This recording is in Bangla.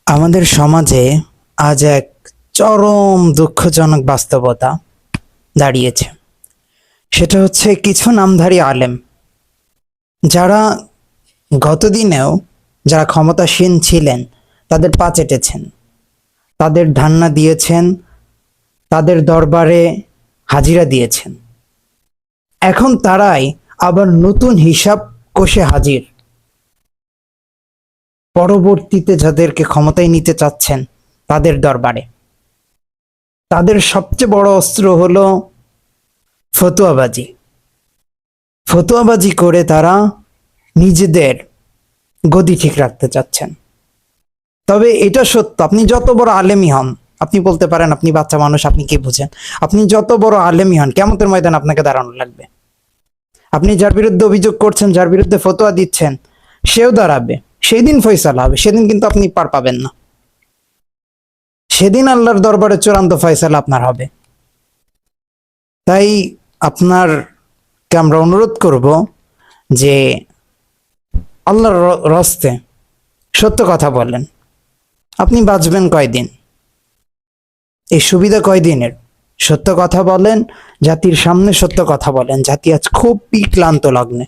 আমাদের সমাজে আজ এক চরম দুঃখজনক বাস্তবতা দাঁড়িয়েছে। সেটা হচ্ছে কিছু নামধারী আলেম যারা গতদিনেও যারা ক্ষমতাসীন ছিলেন তাদের পা চেটেছেন, তাদের ধান্না দিয়েছেন, তাদের দরবারে হাজিরা দিয়েছেন। এখন তারাই আবার নতুন হিসাব কষে হাজির, পরবর্তীতে যাদেরকে ক্ষমতায় নিতে চাচ্ছেন তাদের দরবারে। তাদের সবচেয়ে বড় অস্ত্র হলো ফতুয়াবাজি। ফতুয়াবাজি করে তারা নিজেদের গদি ঠিক রাখতে চাচ্ছেন। তবে এটা সত্য, আপনি যত বড় আলেমই হন, আপনি বলতে পারেন আপনি বাচ্চা মানুষ, আপনি কি বুঝেন, আপনি যত বড় আলেমই হন, কিয়ামতের ময়দানে আপনাকে দাঁড়ানো লাগবে। আপনি যার বিরুদ্ধে অভিযোগ করছেন, যার বিরুদ্ধে ফতোয়া দিচ্ছেন, সেও দাঁড়াবে। সেই দিন ফয়সালা হবে, সেদিন কিন্তু আপনি পার পাবেন না। সেদিন আল্লাহর দরবারে চূড়ান্ত ফয়সালা আপনার হবে। তাই আপনারকে আমরা অনুরোধ করব যে আল্লাহর রস্তে সত্য কথা বলেন। আপনি বাঁচবেন কয়দিন, এই সুবিধা কয়দিনের? সত্য কথা বলেন, জাতির সামনে সত্য কথা বলেন। জাতি আজ খুবই ক্লান্ত লগ্নে।